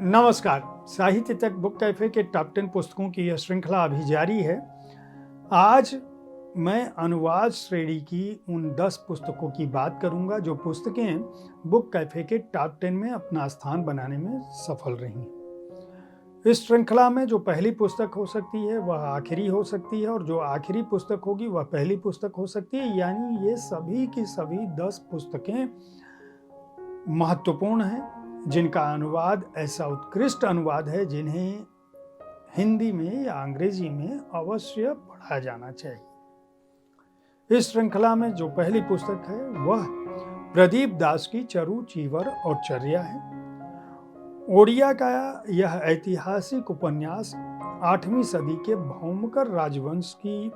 नमस्कार। साहित्य तक बुक कैफे के टॉप 10 पुस्तकों की यह श्रृंखला अभी जारी है। आज मैं अनुवाद श्रेणी की उन 10 पुस्तकों की बात करूंगा जो पुस्तकें बुक कैफे के टॉप 10 में अपना स्थान बनाने में सफल रही। इस श्रृंखला में जो पहली पुस्तक हो सकती है वह आखिरी हो सकती है और जो आखिरी पुस्तक होगी वह पहली पुस्तक हो सकती है। यानी ये सभी की सभी 10 पुस्तकें महत्वपूर्ण हैं, जिनका अनुवाद ऐसा उत्कृष्ट अनुवाद है जिन्हें हिंदी में या अंग्रेजी में अवश्य पढ़ा जाना चाहिए। इस श्रृंखला में जो पहली पुस्तक है वह प्रदीप दास की चरु चीवर और चर्या है। ओडिया का यह ऐतिहासिक उपन्यास 8वीं सदी के भौमकर राजवंश की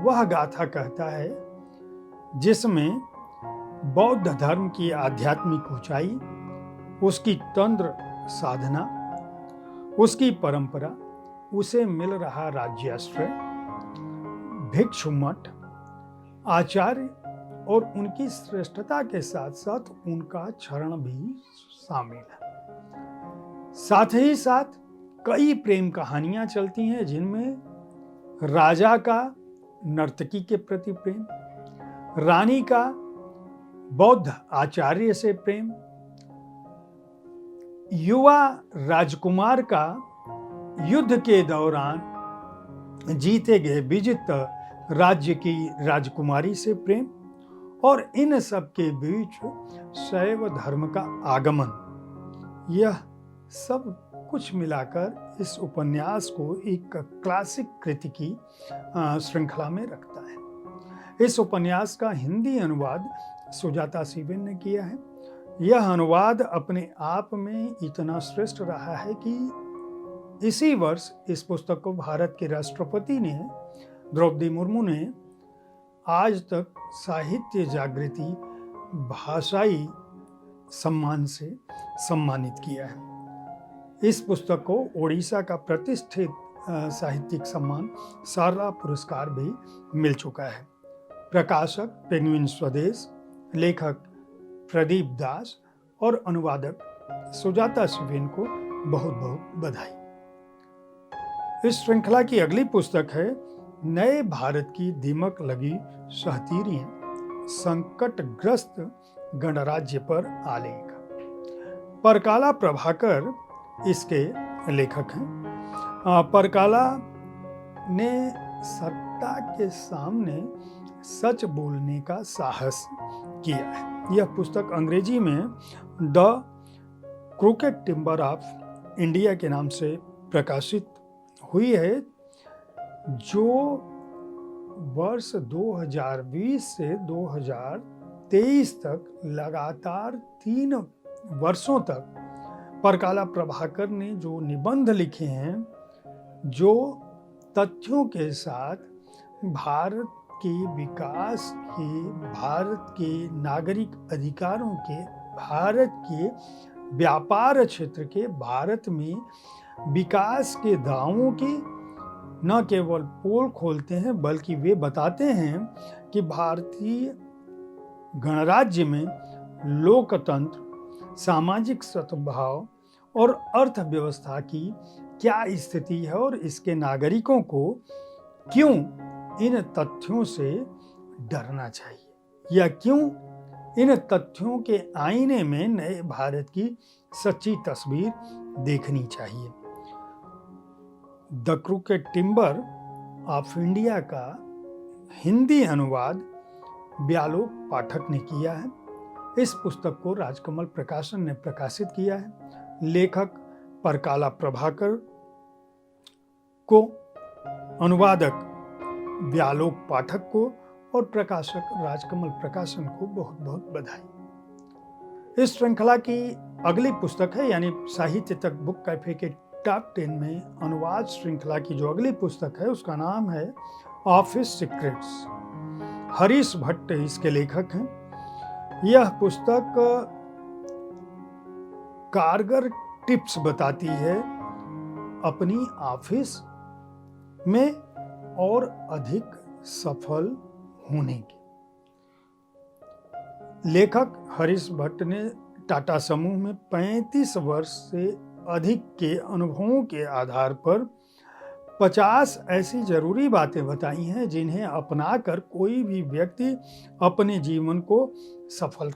वह गाथा कहता है जिसमें बौद्ध धर्म की आध्यात्मिक ऊंचाई, उसकी तंत्र साधना, उसकी परंपरा, उसे मिल रहा राज्याश्रय, भिक्षु मठ, आचार्य और उनकी श्रेष्ठता के साथ साथ उनका चरण भी शामिल है। साथ ही साथ कई प्रेम कहानियां चलती हैं जिनमें राजा का नर्तकी के प्रति प्रेम, रानी का बौद्ध आचार्य से प्रेम, युवा राजकुमार का युद्ध के दौरान जीते गए विजित राज्य की राजकुमारी से प्रेम और इन सब के बीच शैव धर्म का आगमन, यह सब कुछ मिलाकर इस उपन्यास को एक क्लासिक कृति की श्रृंखला में रखता है। इस उपन्यास का हिंदी अनुवाद सुजाता सीबेन ने किया है। यह अनुवाद अपने आप में इतना श्रेष्ठ रहा है कि इसी वर्ष इस पुस्तक को भारत के राष्ट्रपति ने, द्रौपदी मुर्मू ने, आज तक साहित्य जागृति भाषाई सम्मान से सम्मानित किया है। इस पुस्तक को ओडिशा का प्रतिष्ठित साहित्यिक सम्मान सारला पुरस्कार भी मिल चुका है। प्रकाशक पेंगुइन स्वदेश, लेखक प्रदीप दास और अनुवादक सुजाता सीबेन को बहुत बहुत बधाई। इस श्रृंखला की अगली पुस्तक है नए भारत की दीमक लगी सहतीरियां, संकटग्रस्त गणराज्य पर आलेख। परकाला प्रभाकर इसके लेखक हैं। परकाला ने सत्ता के सामने सच बोलने का साहस किया है। यह पुस्तक अंग्रेजी में the crooked timber of India के नाम से प्रकाशित हुई है, जो वर्ष 2020 से 2023 तक लगातार 3 वर्षों तक परकाला प्रभाकर ने जो निबंध लिखे हैं, जो तथ्यों के साथ भारत के विकास के, भारत के नागरिक अधिकारों के, भारत के व्यापार क्षेत्र के, भारत में विकास के दावों की न केवल पोल खोलते हैं बल्कि वे बताते हैं कि भारतीय गणराज्य में लोकतंत्र, सामाजिक सद्भाव और अर्थव्यवस्था की क्या स्थिति है और इसके नागरिकों को क्यों इन तथ्यों से डरना चाहिए या क्यों इन तथ्यों के आईने में नए भारत की सच्ची तस्वीर देखनी चाहिए। The crooked timber of India का हिंदी अनुवाद ब्यालोक पाठक ने किया है। इस पुस्तक को राजकमल प्रकाशन ने प्रकाशित किया है। लेखक परकाला प्रभाकर को, अनुवादक ब्यालोक पाठक को और प्रकाशक राजकमल प्रकाशन को बहुत बहुत बधाई। इस श्रृंखला की अगली पुस्तक है, यानी साहित्य तक बुक कैफे के टॉप 10 में अनुवाद श्रृंखला की जो अगली पुस्तक है उसका नाम है ऑफिस सीक्रेट्स। हरीश भट्ट इसके लेखक हैं। यह पुस्तक कारगर टिप्स बताती है अपनी ऑफिस में और अधिक सफल होने की। लेखक हरीश भट्ट ने टाटा समूह में 35 वर्ष से अधिक के अनुभवों के आधार पर 50 ऐसी जरूरी बातें बताई हैं जिन्हें अपनाकर कोई भी व्यक्ति अपने जीवन को सफल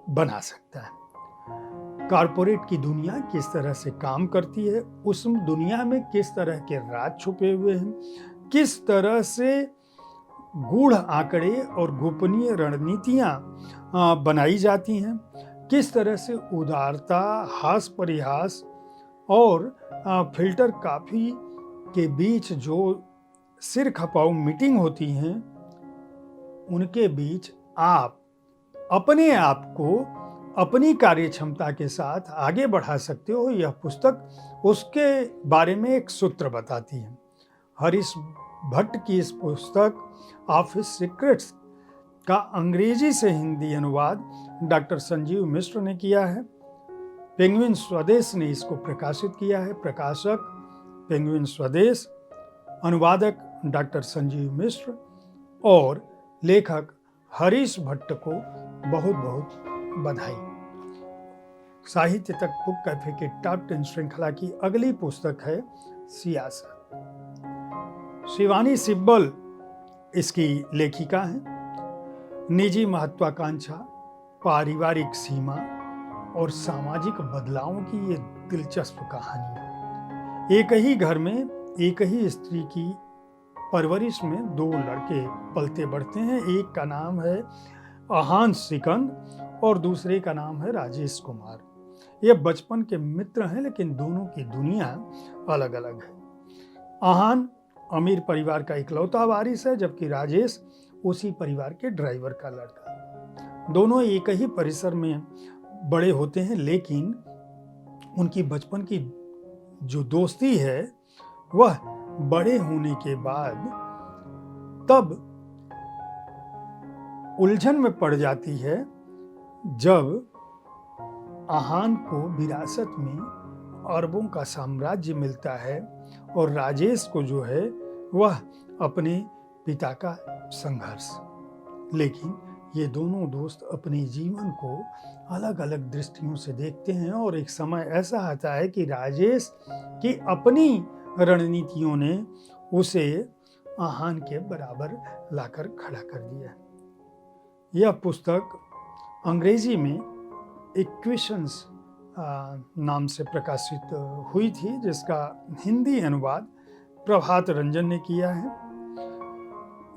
बना सकता है। कॉरपोरेट की दुनिया किस तरह से काम करती है, उस दुनिया में किस तरह के राज छुपे हुए हैं, किस तरह से गूढ़ आंकड़े और गोपनीय रणनीतियां बनाई जाती हैं, किस तरह से उदारता, हास परिहास और फिल्टर कॉफी के बीच जो सिर खपाऊ मीटिंग होती हैं, उनके बीच आप अपने आप को अपनी कार्य क्षमता के साथ आगे बढ़ा सकते हो। यह पुस्तक उसके बारे में एक सूत्र बताती है। हरीश भट्ट की इस पुस्तक ऑफिस सीक्रेट्स का अंग्रेजी से हिंदी अनुवाद डॉक्टर संजीव मिश्र ने किया है। पेंगुइन स्वदेश ने इसको प्रकाशित किया है। प्रकाशक पेंगुइन स्वदेश, अनुवादक डॉक्टर संजीव मिश्र और लेखक हरीश भट्ट को बहुत बहुत बधाई। साहित्य तक बुक कैफे के टॉप 10 श्रृंखला की अगली पुस्तक है सियासत। शिवानी सिब्बल इसकी लेखिका हैं। निजी महत्वाकांक्षा, पारिवारिक सीमा और सामाजिक बदलावों की ये दिलचस्प कहानी है। एक ही घर में एक ही स्त्री की परवरिश में 2 लड़के पलते बढ़ते हैं। एक का नाम है आहान सिकंद और दूसरे का नाम है राजेश कुमार। ये बचपन के मित्र हैं, लेकिन दोनों की दुनिया अलग अलग है। आहान अमीर परिवार का इकलौता वारिस है, जबकि राजेश उसी परिवार के ड्राइवर का लड़का। दोनों एक ही परिसर में बड़े होते हैं, लेकिन उनकी बचपन की जो दोस्ती है वह बड़े होने के बाद तब उलझन में पड़ जाती है जब आहान को विरासत में अरबों का साम्राज्य मिलता है और राजेश को जो है वह अपने पिता का संघर्ष। लेकिन ये दोनों दोस्त अपने जीवन को अलग अलग दृष्टियों से देखते हैं और एक समय ऐसा आता है कि राजेश की अपनी रणनीतियों ने उसे आहान के बराबर लाकर खड़ा कर दिया। यह पुस्तक अंग्रेजी में इक्वेशंस नाम से प्रकाशित हुई थी, जिसका हिंदी अनुवाद प्रभात रंजन ने किया है।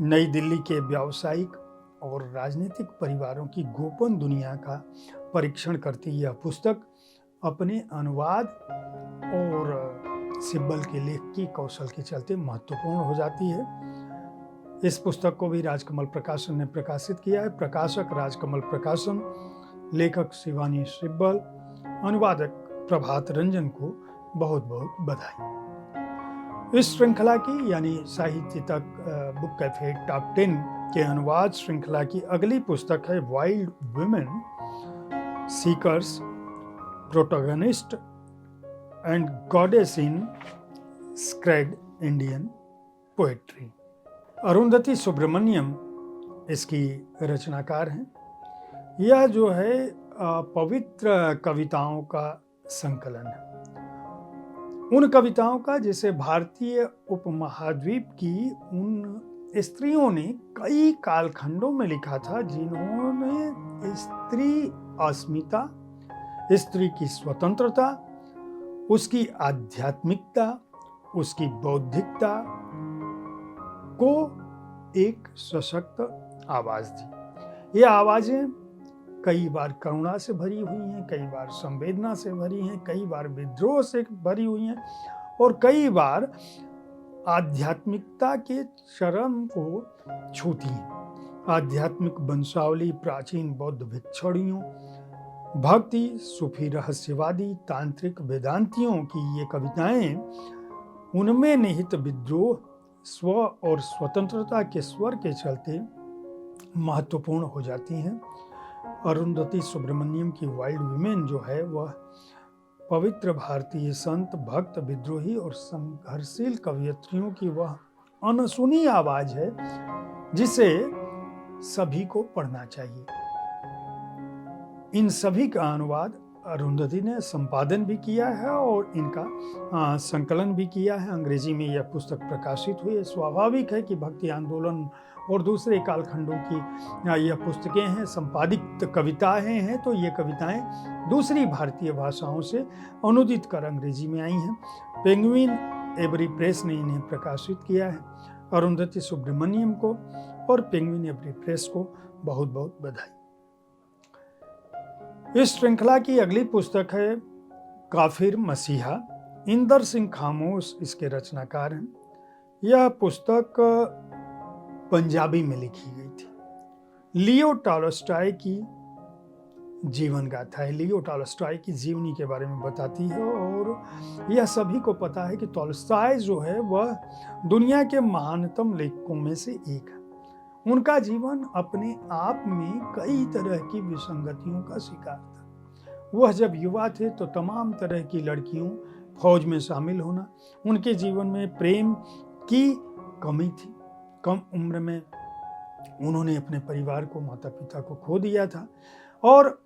नई दिल्ली के व्यावसायिक और राजनीतिक परिवारों की गोपन दुनिया का परीक्षण करती यह पुस्तक अपने अनुवाद और सिब्बल के लेख की कौशल के चलते महत्वपूर्ण हो जाती है। इस पुस्तक को भी राजकमल प्रकाशन ने प्रकाशित किया है। प्रकाशक राजकमल प्रकाशन, लेखक शिवानी सिब्बल, अनुवादक प्रभात रंजन को बहुत बहुत बधाई। इस श्रृंखला की यानी साहित्य तक बुक कैफे टॉप 10 के अनुवाद श्रृंखला की अगली पुस्तक है Wild Women Seekers, protagonist and goddess in sacred Indian poetry. Arundhati Subramaniam इसकी रचनाकार हैं। यह जो है पवित्र कविताओं का संकलन है, उन कविताओं का जिसे भारतीय उपमहाद्वीप की उन स्त्रियों ने कई कालखंडों में लिखा था जिन्होंने स्त्री अस्मिता, स्त्री की स्वतंत्रता, उसकी आध्यात्मिकता, उसकी बौद्धिकता को एक सशक्त आवाज दी। ये आवाजें कई बार करुणा से भरी हुई हैं, कई बार संवेदना से भरी हैं, कई बार विद्रोह से भरी हुई हैं और कई बार आध्यात्मिकता के चरम को छूती हैं। आध्यात्मिक वंशावली, प्राचीन बौद्ध भिक्षुणियों, भक्ति, सूफी रहस्यवादी, तांत्रिक वेदांतियों की ये कविताएं उनमें निहित विद्रोह, स्व और स्वतंत्रता के स्वर के चलते महत्वपूर्ण हो जाती हैं। अरुंधति सुब्रमण्यम की वाइल्ड वुमेन जो है वह पवित्र भारतीय संत, भक्त, विद्रोही और संघर्षशील कवयित्रियों की वह अनसुनी आवाज है जिसे सभी को पढ़ना चाहिए। इन सभी का अनुवाद अरुंधति ने संपादन भी किया है और इनका संकलन भी किया है। अंग्रेजी में यह पुस्तक प्रकाशित हुई है। स्वाभाविक है कि भक्ति आंदोलन और दूसरे कालखंडों की यह पुस्तकें हैं, संपादित कविताएं हैं, तो ये कविताएं दूसरी भारतीय भाषाओं से अनुदित कर अंग्रेजी में आई हैं। पेंगुइन एवरी प्रेस ने इन्हें प्रकाशित किया है। अरुंधति सुब्रमण्यम को और पेंगुइन एवरी प्रेस को बहुत बहुत बधाई। इस श्रृंखला की अगली पुस्तक है काफिर मसीहा। इंदर सिंह खामोश इसके रचनाकार हैं। यह पुस्तक पंजाबी में लिखी गई थी। लियो टॉलस्टॉय की जीवन गाथा है। लियो टॉलस्टॉय की जीवनी के बारे में बताती है और यह सभी को पता है कि टॉलस्टॉय जो है वह दुनिया के महानतम लेखकों में से एक है। उनका जीवन अपने आप में कई तरह की विसंगतियों का शिकार था। वह जब युवा थे तो तमाम तरह की लड़कियों फौज में शामिल होना, उनके जीवन में प्रेम की कमी थी। कम उम्र में उन्होंने अपने परिवार को, माता पिता को खो दिया था और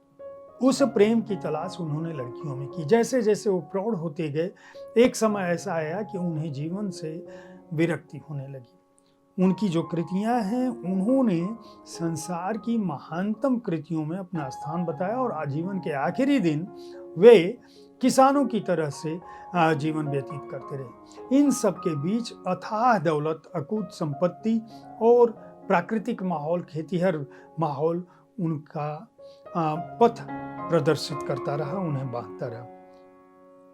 उस प्रेम की तलाश उन्होंने लड़कियों में की। जैसे जैसे वो प्रौढ़ होते गए, एक समय ऐसा आया कि उन्हें जीवन से विरक्ति होने लगी। उनकी जो कृतियां हैं, उन्होंने संसार की महानतम कृतियों में अपना स्थान बताया और आजीवन के आखिरी दिन वे किसानों की तरह से जीवन व्यतीत करते रहे। इन सब के बीच अथाह दौलत, अकूत संपत्ति और प्राकृतिक माहौल, खेतीहर माहौल उनका पथ प्रदर्शित करता रहा, उन्हें बांधता रहा।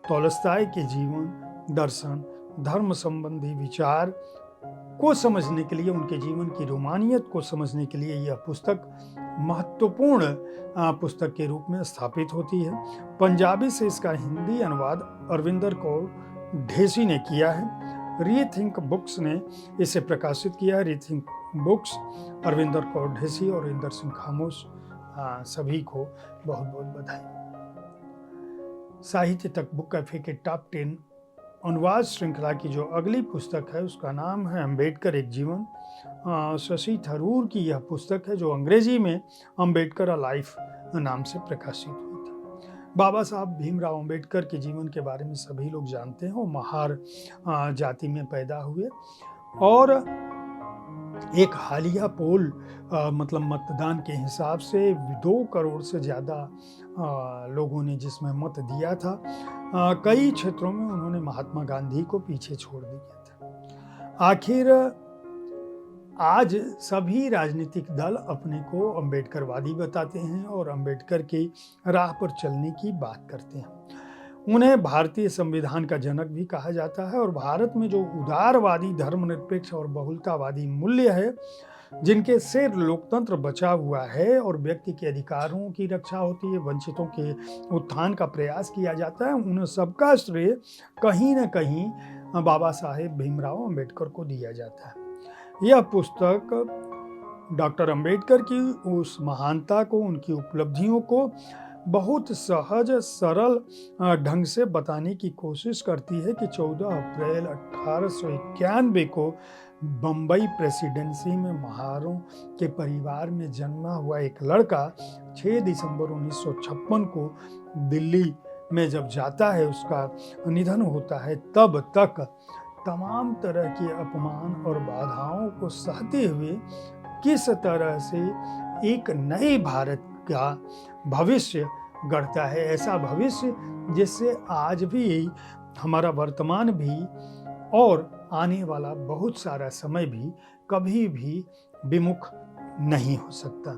टॉलस्टॉय के जीवन, दर्शन, धर्म संबंधी विचार को समझने के लिए, उनके जीवन की रोमानियत को समझने के लिए यह पुस्तक महत्वपूर्ण पुस्तक के रूप में स्थापित होती है। पंजाबी से इसका हिंदी अनुवाद अरविंदर कौर ढेसी ने किया है। रीथिंक बुक्स ने इसे प्रकाशित किया है। रीथिंक बुक्स, अरविंदर कौर ढेसी और इंदर सिंह खामोश, सभी को बहुत बहुत बधाई। साहित्य तक बुक कैफे के टॉप 10 अनुवाद श्रृंखला की जो अगली पुस्तक है उसका नाम है अंबेडकर एक जीवन। शशि थरूर की यह पुस्तक है जो अंग्रेजी में अंबेडकर अ लाइफ नाम से प्रकाशित हुई थी। बाबा साहब भीमराव अंबेडकर के जीवन के बारे में सभी लोग जानते हैं। वो महार जाति में पैदा हुए और एक हालिया पोल मतलब मतदान के हिसाब से 2 करोड़ से ज़्यादा लोगों ने जिसमें मत दिया था, कई क्षेत्रों में उन्होंने महात्मा गांधी को पीछे छोड़ दिया था। आखिर आज सभी राजनीतिक दल अपने को अंबेडकरवादी बताते हैं और अंबेडकर की राह पर चलने की बात करते हैं। उन्हें भारतीय संविधान का जनक भी कहा जाता है और भारत में जो उदारवादी, धर्मनिरपेक्ष और बहुलतावादी मूल्य है, जिनके से लोकतंत्र बचा हुआ है और व्यक्ति के अधिकारों की रक्षा होती है, वंचितों के उत्थान का प्रयास किया जाता है, उन्हें सबका श्रेय कहीं न कहीं बाबा साहेब भीमराव अंबेडकर को दिया जाता है। यह पुस्तक डॉक्टर अंबेडकर की उस महानता को, उनकी उपलब्धियों को बहुत सहज सरल ढंग से बताने की कोशिश करती है कि 14 अप्रैल 1891 को बम्बई प्रेसिडेंसी में महारों के परिवार में जन्मा हुआ एक लड़का 6 दिसंबर 1956 को दिल्ली में जब जाता है, उसका निधन होता है, तब तक तमाम तरह के अपमान और बाधाओं को सहते हुए किस तरह से एक नए भारत का भविष्य गढ़ता है। ऐसा भविष्य जिससे आज भी हमारा वर्तमान भी और आने वाला बहुत सारा समय भी कभी भी विमुख नहीं हो सकता।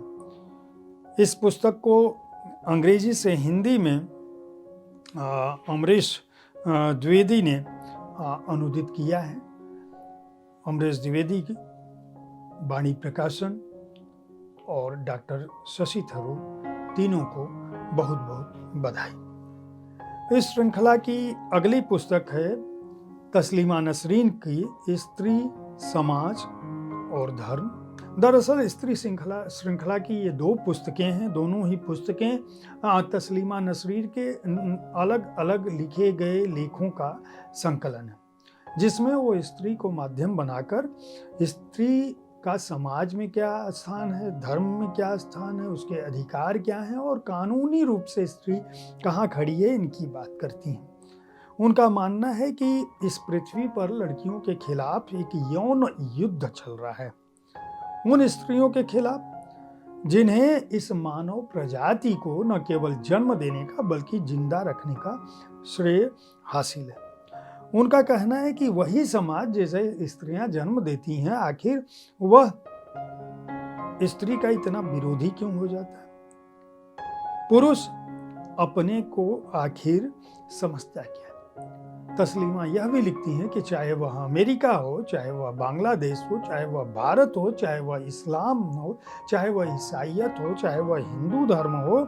इस पुस्तक को अंग्रेजी से हिंदी में अमरीश द्विवेदी ने अनुदित किया है। अमरीश द्विवेदी की वाणी प्रकाशन और डॉक्टर शशि थरूर, तीनों को बहुत बहुत बधाई। इस श्रृंखला की अगली पुस्तक है तस्लीमा नसरीन की स्त्री, समाज और धर्म। दरअसल स्त्री श्रृंखला की ये 2 पुस्तकें हैं। दोनों ही पुस्तकें तस्लीमा नसरीन के अलग अलग लिखे गए लेखों का संकलन है, जिसमें वो स्त्री को माध्यम बनाकर स्त्री का समाज में क्या स्थान है, धर्म में क्या स्थान है, उसके अधिकार क्या हैं और कानूनी रूप से स्त्री कहाँ खड़ी है, इनकी बात करती हैं। उनका मानना है कि इस पृथ्वी पर लड़कियों के खिलाफ एक यौन युद्ध चल रहा है, उन स्त्रियों के खिलाफ जिन्हें इस मानव प्रजाति को न केवल जन्म देने का बल्कि जिंदा रखने का श्रेय हासिल है। उनका कहना है कि वही समाज जैसे स्त्रियां जन्म देती हैं, आखिर वह स्त्री का इतना विरोधी क्यों हो जाता है? पुरुष अपने को आखिर समझता क्या है? तस्लीमा यह भी लिखती हैं कि चाहे वह अमेरिका हो, चाहे वह बांग्लादेश हो, चाहे वह भारत हो, चाहे वह इस्लाम हो, चाहे वह ईसाइयत हो, चाहे वह हिंदू धर्म हो,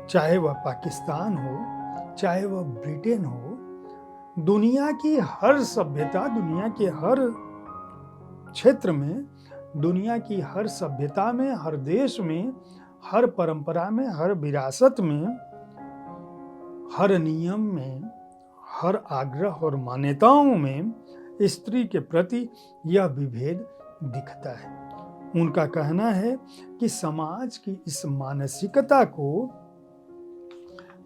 चाहे वह पाकिस्तान हो, चाहे वह ब्रिटेन हो, दुनिया की हर सभ्यता, दुनिया के हर क्षेत्र में, दुनिया की हर सभ्यता में, हर देश में, हर परंपरा में, हर विरासत में, हर नियम में, हर आग्रह और मान्यताओं में स्त्री के प्रति यह विभेद दिखता है। उनका कहना है कि समाज की इस मानसिकता को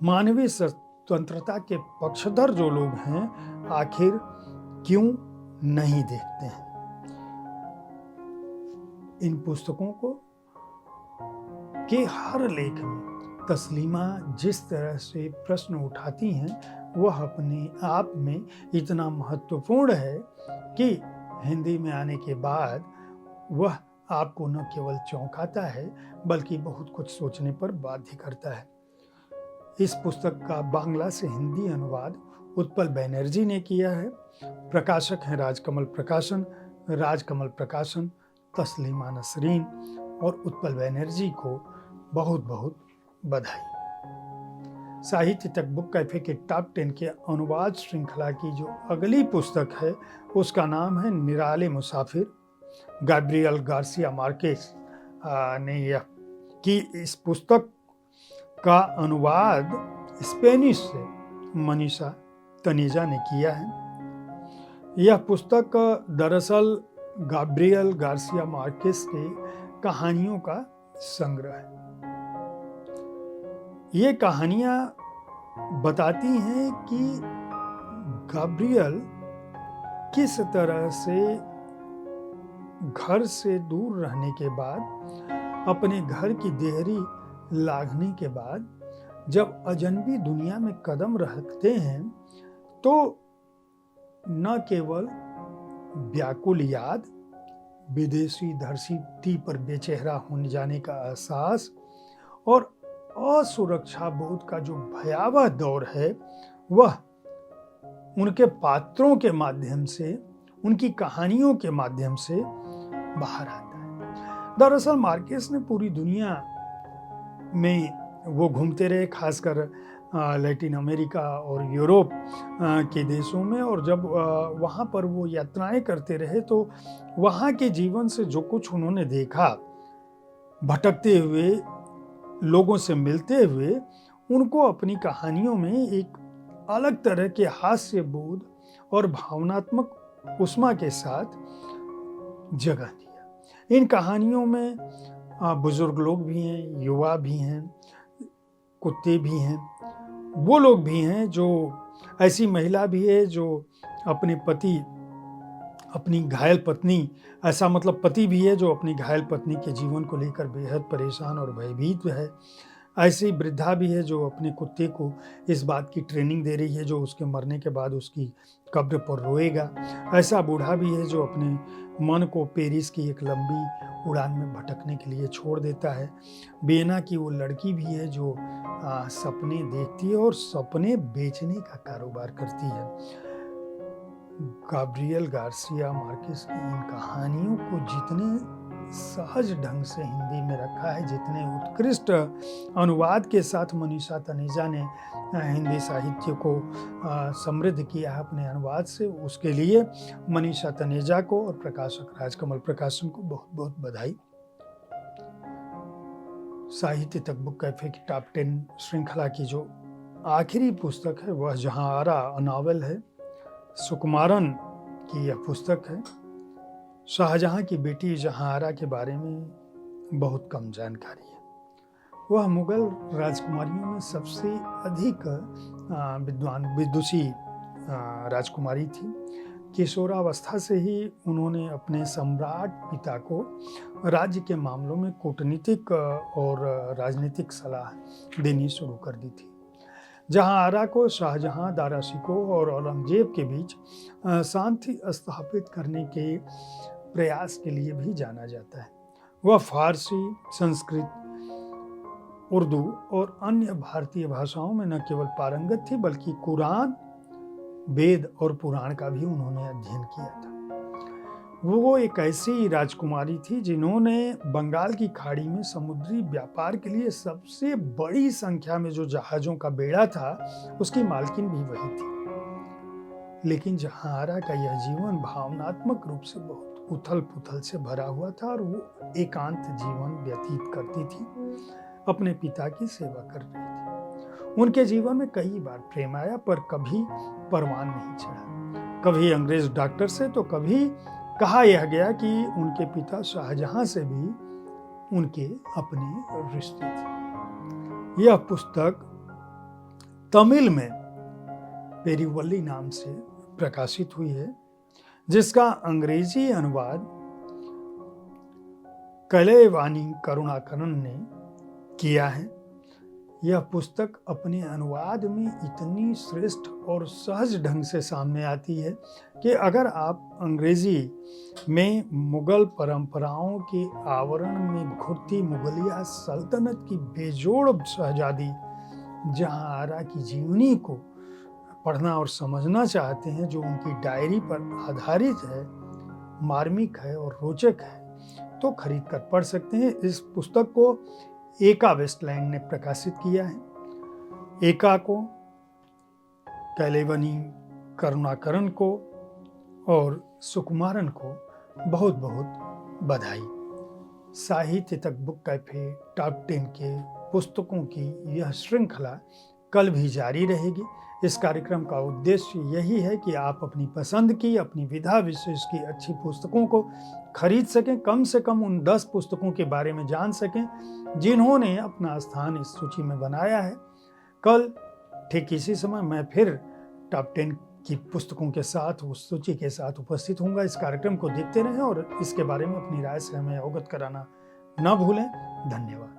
मानवीय स्वतंत्रता के पक्षधर जो लोग हैं आखिर क्यों नहीं देखते हैं। इन पुस्तकों को के हर लेख में तस्लीमा जिस तरह से प्रश्न उठाती हैं वह अपने आप में इतना महत्वपूर्ण है कि हिंदी में आने के बाद वह आपको न केवल चौंकाता है बल्कि बहुत कुछ सोचने पर बाध्य करता है। इस पुस्तक का बांग्ला से हिंदी अनुवाद उत्पल बैनर्जी ने किया है। प्रकाशक हैं राजकमल प्रकाशन। राजकमल प्रकाशन तस्लीमा नसरीन और उत्पल बैनर्जी को बहुत बहुत बधाई। साहित्य तक बुक कैफे के टॉप 10 के अनुवाद श्रृंखला की जो अगली पुस्तक है उसका नाम है निराले मुसाफिर। गैब्रियल गार्सिया मार्केस ने यह की। इस पुस्तक का अनुवाद स्पेनिश से मनीषा तनेजा ने किया है। यह पुस्तक दरअसल गैब्रियल गार्सिया मार्केस के कहानियों का संग्रह है। ये कहानियां बताती हैं कि गैब्रियल किस तरह से घर से दूर रहने के बाद, अपने घर की देहरी लांघने के बाद जब अजनबी दुनिया में कदम रखते हैं तो न केवल व्याकुल याद, विदेशी धरती पर बेचेहरा होने जाने का एहसास और असुरक्षा बोध का जो भयावह दौर है वह उनके पात्रों के माध्यम से, उनकी कहानियों के माध्यम से बाहर आता है। दरअसल मार्केस ने पूरी दुनिया में वो घूमते रहे, खासकर लैटिन अमेरिका और यूरोप के देशों में, और जब वहाँ पर वो यात्राएं करते रहे तो वहाँ के जीवन से जो कुछ उन्होंने देखा, भटकते हुए लोगों से मिलते हुए, उनको अपनी कहानियों में एक अलग तरह के हास्य बोध और भावनात्मक उष्मा के साथ जगह दिया। इन कहानियों में बुजुर्ग लोग भी हैं, युवा भी हैं, कुत्ते भी हैं, वो लोग भी हैं जो, ऐसी महिला भी है जो अपने पति, अपनी घायल पत्नी, ऐसा मतलब पति भी है जो अपनी घायल पत्नी के जीवन को लेकर बेहद परेशान और भयभीत है। ऐसी वृद्धा भी है जो अपने कुत्ते को इस बात की ट्रेनिंग दे रही है जो उसके मरने के बाद उसकी कब्र पर रोएगा। ऐसा बूढ़ा भी है जो अपने मन को पेरिस की एक लंबी उड़ान में भटकने के लिए छोड़ देता है। वियना की वो लड़की भी है जो सपने देखती है और सपने बेचने का कारोबार करती है। गैब्रियल गार्सिया मार्केस की इन कहानियों को जितने सहज ढंग से हिंदी में रखा है, जितने उत्कृष्ट अनुवाद के साथ मनीषा तनेजा ने हिंदी साहित्य को समृद्ध किया है अपने अनुवाद से, उसके लिए मनीषा तनेजा को और प्रकाशक राजकमल प्रकाशन को बहुत बहुत बधाई। साहित्य तक बुक कैफे की टॉप 10 श्रृंखला की जो आखिरी पुस्तक है वह जहां आरा नॉवेल है। सुकुमारन की यह पुस्तक है। शाहजहां की बेटी जहांआरा के बारे में बहुत कम जानकारी है। वह मुगल राजकुमारियों में सबसे अधिक विदुषी राजकुमारी थी। किशोरावस्था से ही उन्होंने अपने सम्राट पिता को राज्य के मामलों में कूटनीतिक और राजनीतिक सलाह देनी शुरू कर दी थी। जहांआरा को शाहजहां, दारा शिकोह और औरंगजेब के बीच शांति स्थापित करने के प्रयास के लिए भी जाना जाता है। वह फारसी, संस्कृत, उर्दू और अन्य भारतीय भाषाओं में न केवल पारंगत थी बल्कि कुरान, वेद और पुराण का भी उन्होंने अध्ययन किया था। वो एक ऐसी राजकुमारी थी जिन्होंने बंगाल की खाड़ी में समुद्री व्यापार के लिए सबसे बड़ी संख्या में जो जहाजों का बेड़ा था उसकी मालकिन भी वही थी। लेकिन जहांआरा का यह जीवन भावनात्मक रूप से बहुत उथल पुथल से भरा हुआ था और वो एकांत जीवन व्यतीत करती थी, अपने पिता की सेवा कर रही थी। उनके जीवन में कई बार प्रेम आया पर कभी परवान नहीं चढ़ा। कभी अंग्रेज डॉक्टर से तो कभी कहा यह गया कि उनके पिता शाहजहां से भी उनके अपने रिश्ते थे। यह पुस्तक तमिल में पेरिवल्ली नाम से प्रकाशित हुई है, जिसका अंग्रेजी अनुवाद कलैवानी करुणाकरन ने किया है। यह पुस्तक अपने अनुवाद में इतनी श्रेष्ठ और सहज ढंग से सामने आती है कि अगर आप अंग्रेजी में मुगल परंपराओं के आवरण में घुटती मुगलिया सल्तनत की बेजोड़ शहजादी जहांआरा की जीवनी को पढ़ना और समझना चाहते हैं, जो उनकी डायरी पर आधारित है, मार्मिक है और रोचक है, तो खरीद कर पढ़ सकते हैं। इस पुस्तक को एका वेस्टलैंड ने प्रकाशित किया है। एका को, कैलेवनी करुणाकरन को और सुकुमारन को बहुत बहुत बधाई। साहित्य तक बुक कैफे टॉप 10 के पुस्तकों की यह श्रृंखला कल भी जारी रहेगी। इस कार्यक्रम का उद्देश्य यही है कि आप अपनी पसंद की, अपनी विधा विशेष की अच्छी पुस्तकों को खरीद सकें, कम से कम उन 10 पुस्तकों के बारे में जान सकें जिन्होंने अपना स्थान इस सूची में बनाया है। कल ठीक इसी समय मैं फिर टॉप 10 की पुस्तकों के साथ, उस सूची के साथ उपस्थित होऊंगा। इस कार्यक्रम को देखते रहें और इसके बारे में अपनी राय से हमें अवगत कराना न भूलें। धन्यवाद।